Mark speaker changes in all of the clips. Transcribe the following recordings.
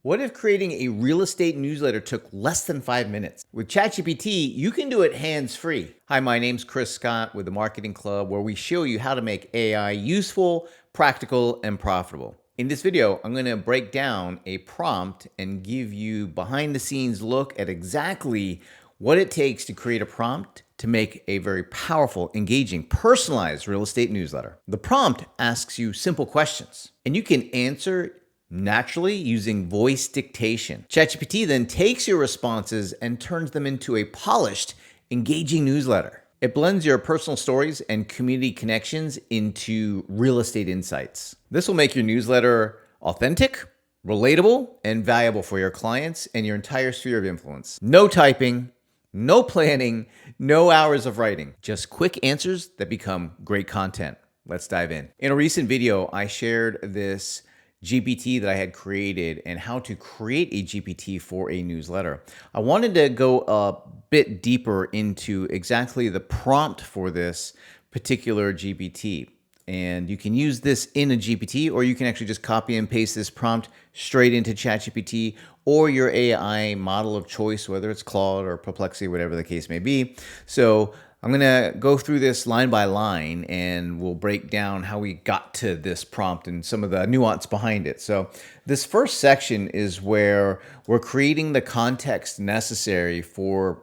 Speaker 1: What if creating a real estate newsletter took less than 5 minutes? With ChatGPT, you can do it hands-free. Hi, my name's Chris Scott with the Marketing Club, where we show you how to make AI useful, practical, and profitable. In this video, I'm going to break down a prompt and give you behind-the-scenes look at exactly what it takes to create a prompt to make a very powerful, engaging, personalized real estate newsletter. The prompt asks you simple questions, and you can answer naturally using voice dictation. ChatGPT then takes your responses and turns them into a polished, engaging newsletter. It blends your personal stories and community connections into real estate insights. This will make your newsletter authentic, relatable, and valuable for your clients and your entire sphere of influence. No typing, no planning, no hours of writing, just quick answers that become great content. Let's dive in. In a recent video, I shared this GPT that I had created and how to create a GPT for a newsletter. I wanted to go a bit deeper into exactly the prompt for this particular GPT. And you can use this in a GPT, or you can actually just copy and paste this prompt straight into ChatGPT or your AI model of choice, whether it's Claude or Perplexity, whatever the case may be. So I'm going to go through this line by line, and we'll break down how we got to this prompt and some of the nuance behind it. So this first section is where we're creating the context necessary for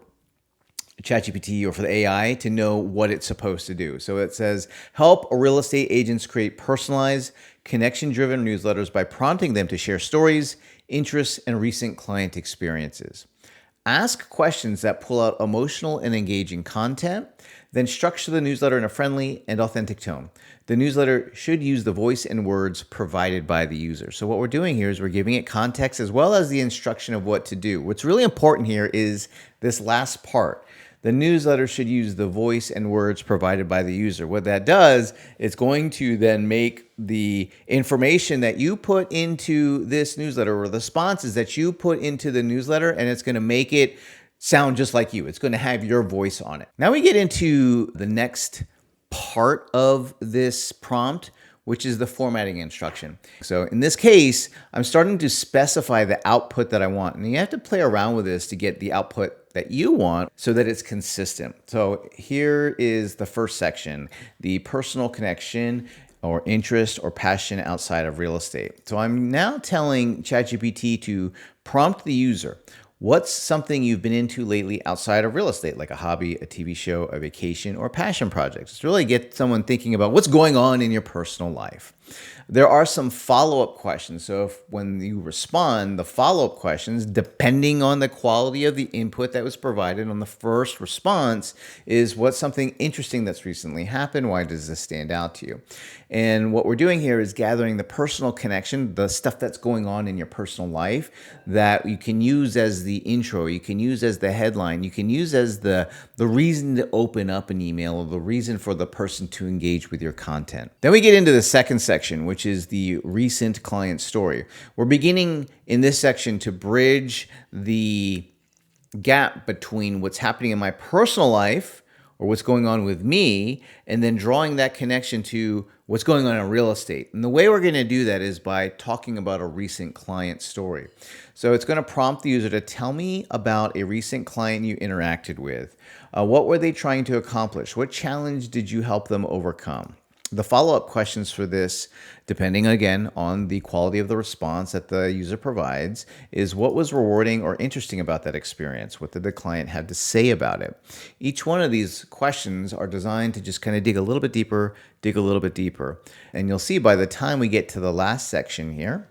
Speaker 1: ChatGPT or for the AI to know what it's supposed to do. So it says, help real estate agents create personalized, connection-driven newsletters by prompting them to share stories, interests, and recent client experiences. Ask questions that pull out emotional and engaging content, then structure the newsletter in a friendly and authentic tone. The newsletter should use the voice and words provided by the user. So what we're doing here is we're giving it context as well as the instruction of what to do. What's really important here is this last part. The newsletter should use the voice and words provided by the user. What that does, it's going to then make the information that you put into this newsletter, or the responses that you put into the newsletter, and it's going to make it sound just like you. It's going to have your voice on it. Now we get into the next part of this prompt, which is the formatting instruction. So in this case, I'm starting to specify the output that I want. And you have to play around with this to get the output that you want so that it's consistent. So here is the first section, the personal connection or interest or passion outside of real estate. So I'm now telling ChatGPT to prompt the user. What's something you've been into lately outside of real estate, like a hobby, a TV show, a vacation, or passion projects? It's really get someone thinking about what's going on in your personal life. There are some follow-up questions. So when you respond, the follow-up questions, depending on the quality of the input that was provided on the first response, is what's something interesting that's recently happened? Why does this stand out to you? And what we're doing here is gathering the personal connection, the stuff that's going on in your personal life that you can use as the intro, you can use as the headline, you can use as the reason to open up an email, or the reason for the person to engage with your content. Then we get into the second section, which is the recent client story. We're beginning in this section to bridge the gap between what's happening in my personal life or what's going on with me, and then drawing that connection to what's going on in real estate. And the way we're going to do that is by talking about a recent client story. So it's going to prompt the user to tell me about a recent client you interacted with. What were they trying to accomplish? What challenge did you help them overcome? The follow-up questions for this, depending again on the quality of the response that the user provides, is what was rewarding or interesting about that experience? What did the client have to say about it? Each one of these questions are designed to just kind of dig a little bit deeper, And you'll see by the time we get to the last section here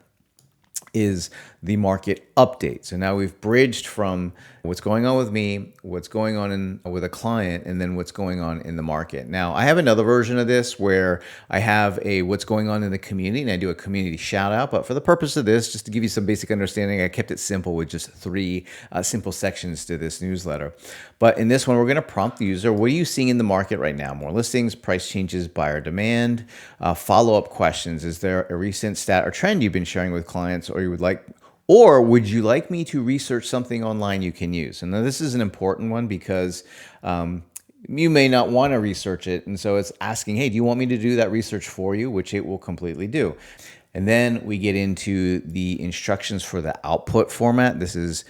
Speaker 1: is the market update. So now we've bridged from what's going on with me, what's going on with a client, and then what's going on in the market. Now, I have another version of this where I have a what's going on in the community, and I do a community shout out. But for the purpose of this, just to give you some basic understanding, I kept it simple with just three simple sections to this newsletter. But in this one, we're going to prompt the user, what are you seeing in the market right now? More listings, price changes, buyer demand, follow-up questions. Is there a recent stat or trend you've been sharing with clients, or would you like me to research something online you can use? And now this is an important one because you may not want to research it. And so it's asking, hey, do you want me to do that research for you? Which it will completely do. And then we get into the instructions for the output format. This is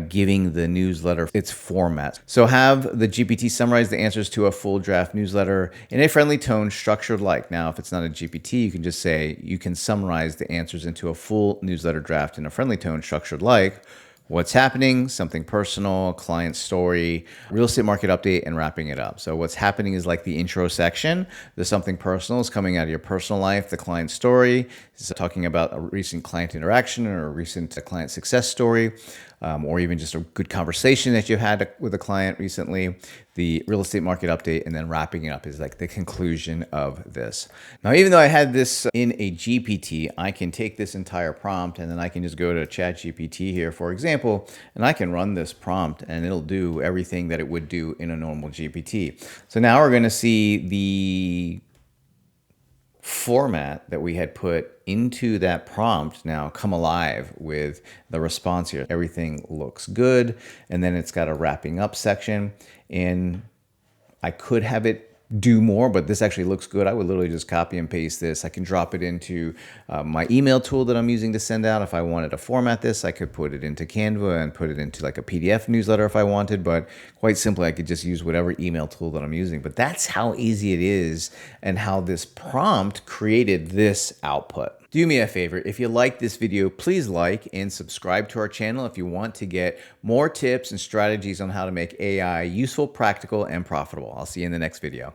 Speaker 1: giving the newsletter its format. So have the GPT summarize the answers to a full draft newsletter in a friendly tone, structured like. Now, if it's not a GPT, you can just say you can summarize the answers into a full newsletter draft in a friendly tone, structured like what's happening, something personal, client story, real estate market update, and wrapping it up. So what's happening is like the intro section. The something personal is coming out of your personal life. The client story is talking about a recent client interaction or a recent client success story, or even just a good conversation that you've had with a client recently. The real estate market update, and then wrapping it up is like the conclusion of this. Now, even though I had this in a GPT, I can take this entire prompt and then I can just go to ChatGPT here, for example, and I can run this prompt and it'll do everything that it would do in a normal GPT. So now we're going to see the format that we had put into that prompt now come alive with the response here. Everything looks good. And then it's got a wrapping up section. And I could have it do more, but this actually looks good. I would literally just copy and paste this. I can drop it into my email tool that I'm using to send out. If I wanted to format this, I could put it into Canva and put it into like a PDF newsletter if I wanted, but quite simply, I could just use whatever email tool that I'm using. But that's how easy it is and how this prompt created this output. Do me a favor, if you like this video, please like and subscribe to our channel if you want to get more tips and strategies on how to make AI useful, practical, and profitable. I'll see you in the next video.